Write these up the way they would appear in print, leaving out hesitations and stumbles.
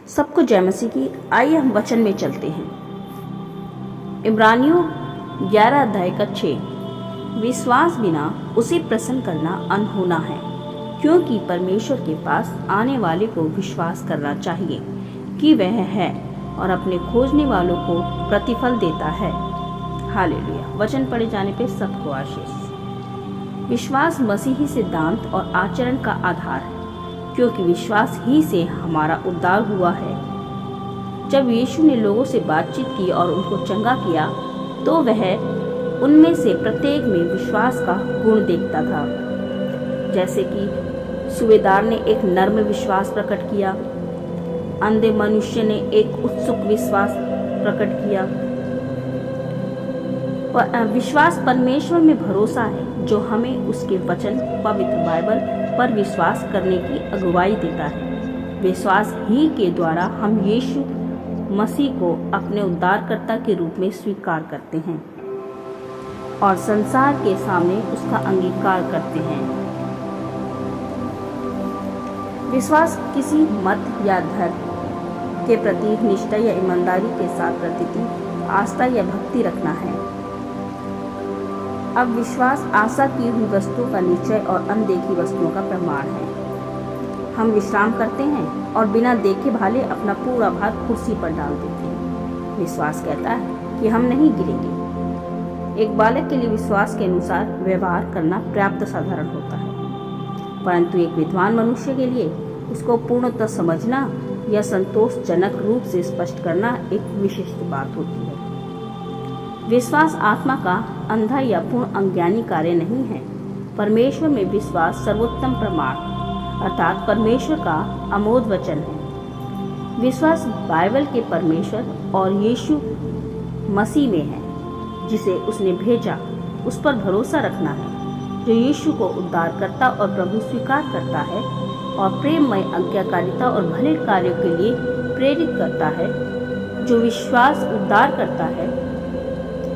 सबको जय मसीह की। आइए हम वचन में चलते हैं। इब्रानियों 11 अध्याय का 6। विश्वास बिना उसे प्रसन्न करना अनहोना है, क्योंकि परमेश्वर के पास आने वाले को विश्वास करना चाहिए कि वह है और अपने खोजने वालों को प्रतिफल देता है। हालेलुया। वचन पढ़े जाने पे सबको आशीष। विश्वास मसीही सिद्धांत और आचरण का आधार है, क्योंकि विश्वास ही से हमारा उद्धार हुआ है। जब यीशु ने लोगों से बातचीत की और उनको चंगा किया, तो वह उनमें से प्रत्येक में विश्वास का गुण देखता था। जैसे कि सूबेदार ने एक नर्म विश्वास प्रकट किया, अंधे मनुष्य ने एक उत्सुक विश्वास प्रकट किया। विश्वास परमेश्वर में भरोसा है, जो हमें उसके वचन पवित्र बाइबल पर विश्वास करने की अगुवाई देता है। विश्वास ही के द्वारा हम यीशु मसीह को अपने उद्धारकर्ता के रूप में स्वीकार करते हैं और संसार के सामने उसका अंगीकार करते हैं। विश्वास किसी मत या धर्म के प्रति निष्ठा या ईमानदारी के साथ प्रतिति, आस्था या भक्ति रखना है। अब विश्वास आशा की हुई वस्तुओं का निश्चय और अनदेखी वस्तुओं का प्रमाण है। हम विश्राम करते हैं और बिना देखे भाले अपना पूरा भार कुर्सी पर डाल देते हैं। विश्वास कहता है कि हम नहीं गिरेंगे। एक बालक के लिए विश्वास के अनुसार व्यवहार करना पर्याप्त साधारण होता है, परंतु एक विद्वान मनुष्य के लिए उसको पूर्णतः समझना या संतोषजनक रूप से स्पष्ट करना एक विशिष्ट बात होती है। विश्वास आत्मा का अंधा या पूर्ण अज्ञानी कार्य नहीं है। परमेश्वर में विश्वास सर्वोत्तम प्रमाण अर्थात परमेश्वर का अमोघ वचन है। विश्वास बाइबल के परमेश्वर और यीशु मसीह में है, जिसे उसने भेजा, उस पर भरोसा रखना है, जो यीशु को उद्धारकर्ता और प्रभु स्वीकार करता है और प्रेममय आज्ञाकारिता और भले कार्यों के लिए प्रेरित करता है। जो विश्वास उद्धार करता है,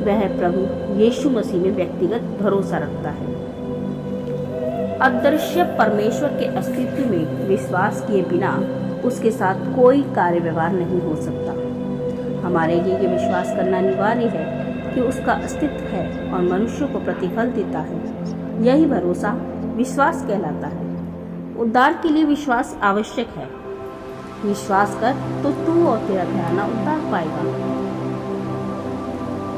वह प्रभु यीशु मसीह में व्यक्तिगत भरोसा रखता है। अदृश्य परमेश्वर के अस्तित्व में विश्वास किए बिना उसके साथ कोई कार्य व्यवहार नहीं हो सकता। हमारे लिए ये विश्वास करना अनिवार्य है कि उसका अस्तित्व है और मनुष्य को प्रतिफल देता है। यही भरोसा विश्वास कहलाता है। उद्धार के लिए विश्वास आवश्यक है। विश्वास कर तो तू और तेरा घराना उद्धार पाएगा।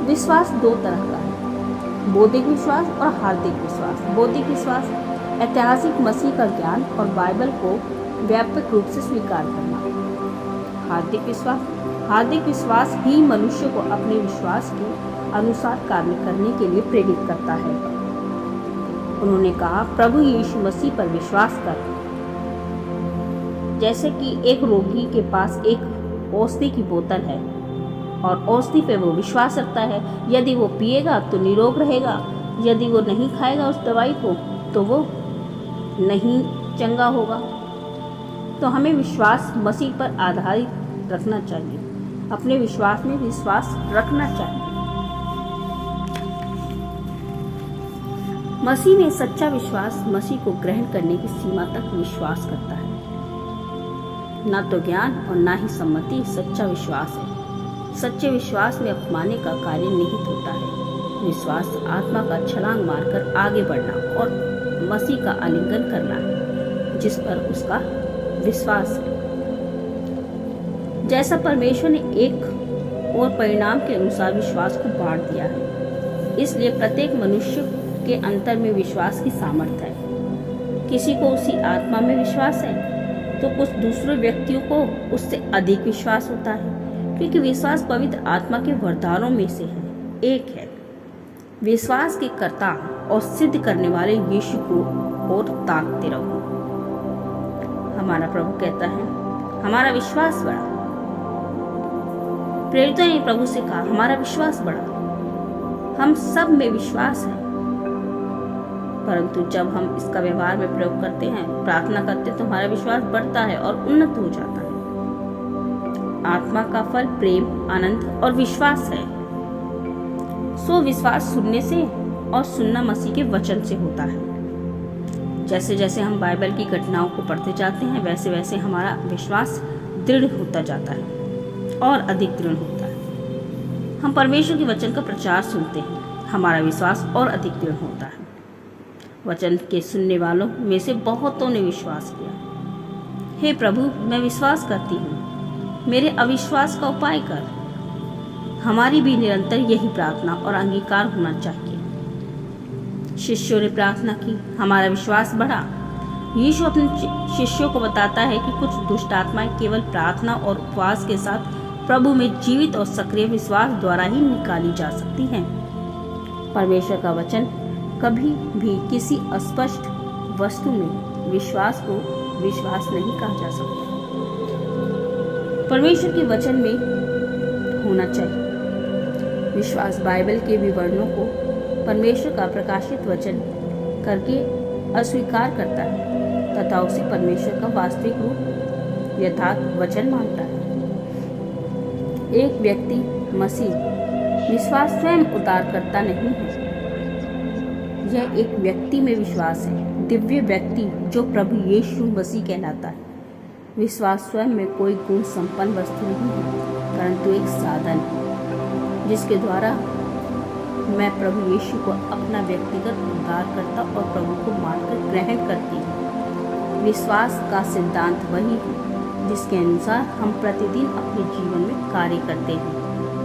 विश्वास दो तरह का है, बौद्धिक विश्वास और हार्दिक विश्वास। बौद्धिक विश्वास ऐतिहासिक मसीह का ज्ञान और बाइबल को व्यापक रूप से स्वीकार करना। हार्दिक विश्वास ही मनुष्य को अपने विश्वास के अनुसार कार्य करने के लिए प्रेरित करता है। उन्होंने कहा, प्रभु यीशु मसीह पर विश्वास कर। जैसे कि एक रोगी के पास एक औषधि की बोतल है और औषधि पे वो विश्वास रखता है, यदि वो पिएगा तो निरोग रहेगा, यदि वो नहीं खाएगा उस दवाई को तो वो नहीं चंगा होगा। तो हमें विश्वास मसीह पर आधारित रखना चाहिए, अपने विश्वास में विश्वास रखना चाहिए। मसीह में सच्चा विश्वास मसीह को ग्रहण करने की सीमा तक विश्वास करता है। ना तो ज्ञान और ना ही सम्मति सच्चा विश्वास है। सच्चे विश्वास में अपमाने का कार्य निहित होता है। विश्वास आत्मा का छलांग मारकर आगे बढ़ना और मसीह का आलिंगन करना है, जिस पर उसका विश्वास है। जैसा परमेश्वर ने एक और परिणाम के अनुसार विश्वास को बांट दिया है, इसलिए प्रत्येक मनुष्य के अंतर में विश्वास की सामर्थ्य है। किसी को उसी आत्मा में विश्वास है, तो कुछ दूसरे व्यक्तियों को उससे अधिक विश्वास होता है, क्योंकि विश्वास पवित्र आत्मा के वरदानों में से है एक है। विश्वास के कर्ता और सिद्ध करने वाले यीशु को और ताकते रहो। हमारा प्रभु कहता है, हमारा विश्वास बढ़ा। प्रेरितों ने प्रभु से कहा, हमारा विश्वास बढ़ा। हम सब में विश्वास है, परंतु जब हम इसका व्यवहार में प्रयोग करते हैं, प्रार्थना करते हैं, तो हमारा विश्वास बढ़ता है और उन्नत हो जाता है। आत्मा का फल प्रेम, आनंद और विश्वास है। सो विश्वास सुनने से और सुनना मसीह के वचन से होता है। जैसे जैसे हम बाइबल की घटनाओं को पढ़ते जाते हैं, वैसे वैसे हमारा विश्वास दृढ़ होता जाता है और अधिक दृढ़ होता है। हम परमेश्वर के वचन का प्रचार सुनते हैं, हमारा विश्वास और अधिक दृढ़ होता है। वचन के सुनने वालों में से बहुतों ने विश्वास किया। हे प्रभु, मैं विश्वास करती हूँ, मेरे अविश्वास का उपाय कर। हमारी भी निरंतर यही प्रार्थना और अंगीकार होना चाहिए। शिष्यों ने प्रार्थना की, हमारा विश्वास बढ़ा। यीशु अपने शिष्यों को बताता है कि कुछ दुष्ट आत्माएं केवल प्रार्थना और उपवास के साथ प्रभु में जीवित और सक्रिय विश्वास द्वारा ही निकाली जा सकती हैं। परमेश्वर का वचन कभी भी किसी अस्पष्ट वस्तु में विश्वास को विश्वास नहीं कहा जा सकता। परमेश्वर के वचन में होना चाहिए। विश्वास बाइबल के विवरणों को परमेश्वर का प्रकाशित वचन करके अस्वीकार करता है तथा उसे परमेश्वर का वास्तविक रूप यथार्थ वचन मानता है। एक व्यक्ति मसीह विश्वास स्वयं उतार करता नहीं है, यह एक व्यक्ति में विश्वास है, दिव्य व्यक्ति जो प्रभु यीशु मसीह कहलाता है। विश्वास स्वयं में कोई गुण संपन्न वस्तु नहीं है, परंतु एक साधन है जिसके द्वारा मैं प्रभु यीशु को अपना व्यक्तिगत उद्धारकर्ता और प्रभु को मानकर ग्रहण करती हूँ। विश्वास का सिद्धांत वही है जिसके अनुसार हम प्रतिदिन अपने जीवन में कार्य करते हैं।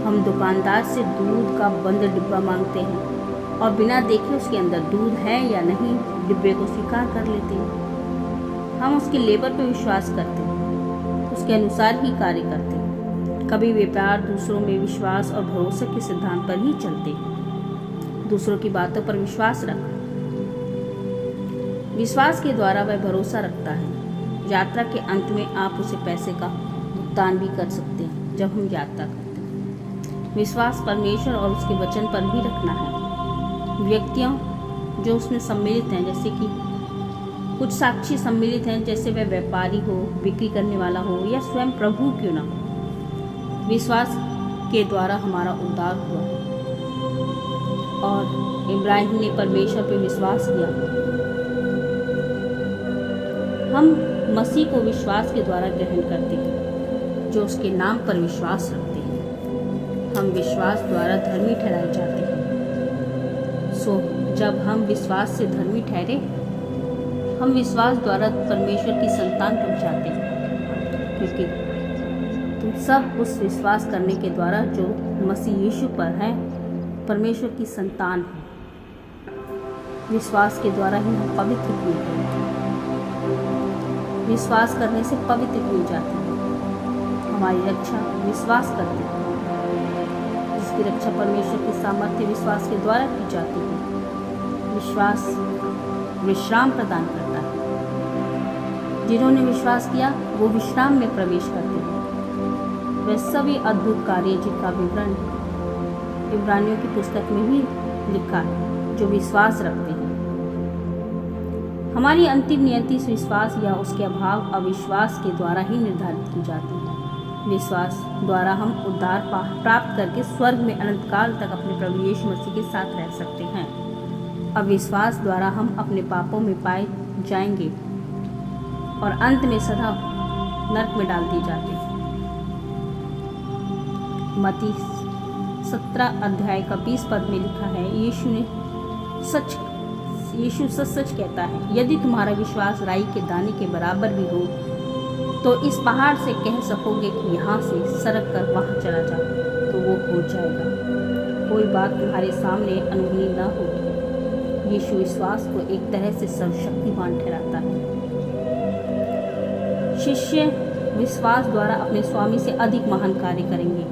हम दुकानदार से दूध का बंद डिब्बा मांगते हैं और बिना देखे उसके अंदर दूध है या नहीं डिब्बे को स्वीकार कर लेते हैं। हम उसके लेबर पर विश्वास करते हैं, उसके अनुसार ही कार्य करते हैं। कभी व्यापार दूसरों में विश्वास और भरोसे के सिद्धांत पर ही चलते हैं। दूसरों की बातों पर विश्वास रखना। विश्वास के द्वारा वह भरोसा रखता है। यात्रा के अंत में आप उसे पैसे का भुगतान भी कर सकते हैं जब हम यात्रा करते हैं। विश्वास परमेश्वर और उसके वचन पर भी रखना है। व्यक्तियों जो उसमें सम्मिलित हैं, जैसे कि कुछ साक्षी सम्मिलित हैं, जैसे वह व्यापारी हो, बिक्री करने वाला हो या स्वयं प्रभु क्यों ना हो। विश्वास के द्वारा हमारा उद्धार हुआ और इब्राहिम ने परमेश्वर पर विश्वास किया। हम मसीह को विश्वास के द्वारा ग्रहण करते हैं जो उसके नाम पर विश्वास रखते हैं। हम विश्वास द्वारा धर्मी ठहराए जाते हैं। जब हम विश्वास से धर्मी ठहरे, हम विश्वास द्वारा परमेश्वर की संतान बन जाते हैं, क्योंकि तुम सब उस विश्वास करने के द्वारा जो मसीह यीशु पर है परमेश्वर की संतान है। विश्वास के द्वारा ही हम पवित्र किए गए हैं। विश्वास करने से पवित्र किए जाते हैं। हमारी रक्षा विश्वास करते हैं, जिसकी रक्षा परमेश्वर की सामर्थ्य विश्वास के द्वारा की जाती है। विश्वास विश्राम प्रदान करता है। जिन्होंने विश्वास किया वो विश्राम में प्रवेश करते हैं। वे सभी अद्भुत कार्य जिनका विवरण इब्रानियों की पुस्तक में ही लिखा है, जो विश्वास रखते हैं। हमारी अंतिम नियति विश्वास या उसके अभाव अविश्वास के द्वारा ही निर्धारित की जाती है। विश्वास द्वारा हम उद्धार प्राप्त करके स्वर्ग में अनंत काल तक अपने प्रभु यीशु मसीह के साथ रह सकते हैं। अविश्वास द्वारा हम अपने पापों में पाए जाएंगे और अंत में सदा नरक में डाल दिए जाते हैं। मत्ती 17 अध्याय का 20 पद में लिखा है, यीशु सच कहता है, यदि तुम्हारा विश्वास राई के दाने के बराबर भी हो तो इस पहाड़ से कह सकोगे कि यहाँ से सरक कर वहाँ चला जा, तो वो हो जाएगा। कोई बात तुम्हारे सामने अनहोनी न होगी। यीशु विश्वास को एक तरह से सर्वशक्तिमान ठहराता है। शिष्य विश्वास द्वारा अपने स्वामी से अधिक महान कार्य करेंगे।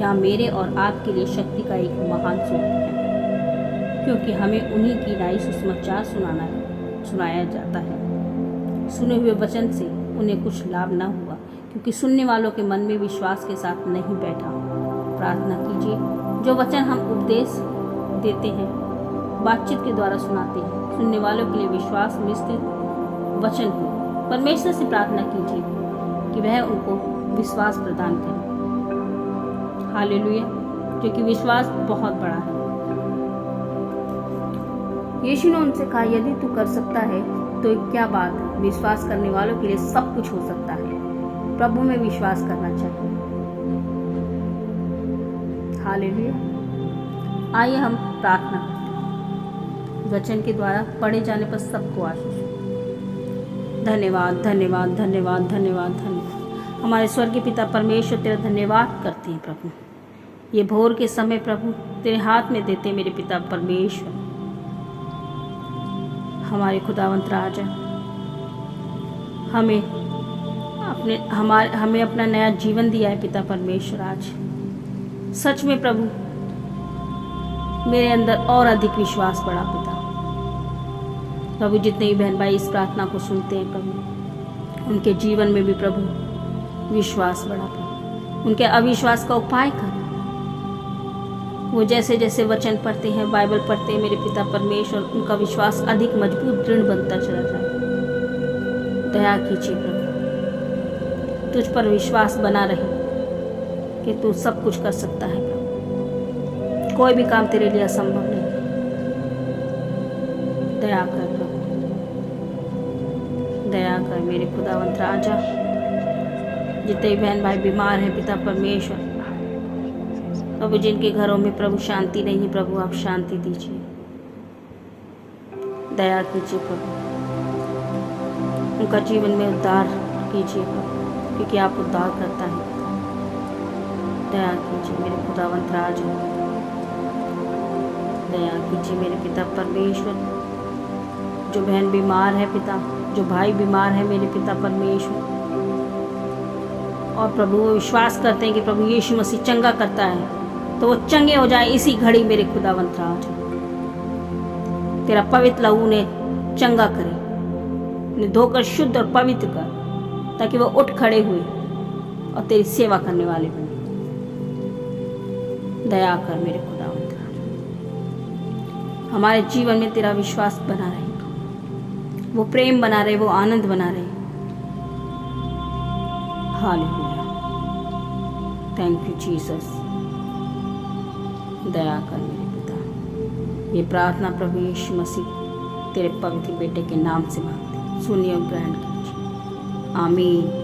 यहाँ मेरे और आपके लिए शक्ति का एक महान स्रोत है, क्योंकि हमें उन्हीं की नई सुसमाचार सुनाया जाता है। सुने हुए वचन से उन्हें कुछ लाभ न हुआ, क्योंकि सुनने वालों के मन में विश्वास के साथ नहीं बैठा। प्रार्थना कीजिए, जो वचन हम उपदेश देते हैं, बातचीत के द्वारा सुनाते हैं, सुनने वालों के लिए विश्वास मिश्रित वचन हो। परमेश्वर से प्रार्थना कीजिए कि वह उनको विश्वास प्रदान करे। हालेलुया, क्योंकि विश्वास बहुत बड़ा है। यीशु ने उनसे कहा, यदि तू कर सकता है तो क्या बात, विश्वास करने वालों के लिए सब कुछ हो सकता है। प्रभु में विश्वास करना चाहिए। हालेलुया। आइए हम प्रार्थना करते हैं। वचन के द्वारा पढ़े जाने पर सबको आशीष। धन्यवाद धन्यवाद धन्यवाद धन्यवाद धन्यवाद। हमारे स्वर्गीय पिता परमेश्वर तेरा धन्यवाद करते हैं प्रभु। ये भोर के समय प्रभु तेरे हाथ में देते हैं मेरे पिता परमेश्वर। हमारे खुदावंत राजा हमें अपना नया जीवन दिया है पिता परमेश्वर। आज सच में प्रभु मेरे अंदर और अधिक विश्वास बढ़ा पिता। प्रभु जितने भी बहन भाई इस प्रार्थना को सुनते हैं प्रभु, उनके जीवन में भी प्रभु विश्वास बढ़ा प्रभु। उनके अविश्वास का उपाय कर। वो जैसे जैसे वचन पढ़ते हैं, बाइबल पढ़ते हैं मेरे पिता परमेश्वर, उनका विश्वास अधिक मजबूत दृढ़ बनता चला जाए। दया कीजिए प्रभु, तुझ पर विश्वास बना रहे कि तू सब कुछ कर सकता है प्रभु। कोई भी काम तेरे लिए असंभव नहीं। दया कर प्रभु, दया कर मेरे खुदावंत राजा। जितने बहन भाई बीमार हैं पिता परमेश्वर, प्रभु जिनके घरों में प्रभु शांति नहीं, प्रभु आप शांति दीजिए। दया कीजिए प्रभु, उनका जीवन में उद्धार कीजिए प्रभु, क्योंकि आप उद्धार करता है। दया कीजिए मेरे खुदावंत राजा, दया कीजिए मेरे पिता परमेश्वर। जो बहन बीमार है पिता, जो भाई बीमार है मेरे पिता परमेश्वर, और प्रभु वो विश्वास करते हैं कि प्रभु यीशु मसीह चंगा करता है, तो वो चंगे हो जाए इसी घड़ी मेरे खुदावंत राजा। तेरा पवित्र लहू ने चंगा करे, उन्हें धोकर शुद्ध और पवित्र कर, ताकि वो उठ खड़े हुए और तेरी सेवा करने वाले बने। दया कर मेरे खुदावंत राजा, हमारे जीवन में तेरा विश्वास बना रहे, वो प्रेम बना रहे, वो आनंद बना रहे। Hallelujah, thank you Jesus. दया कर मेरे पिता। ये प्रार्थना प्रभु यीशु मसीह तेरे पवित्र बेटे के नाम से मांगते, सुनिए और ग्रहण कीजिए। आमीन।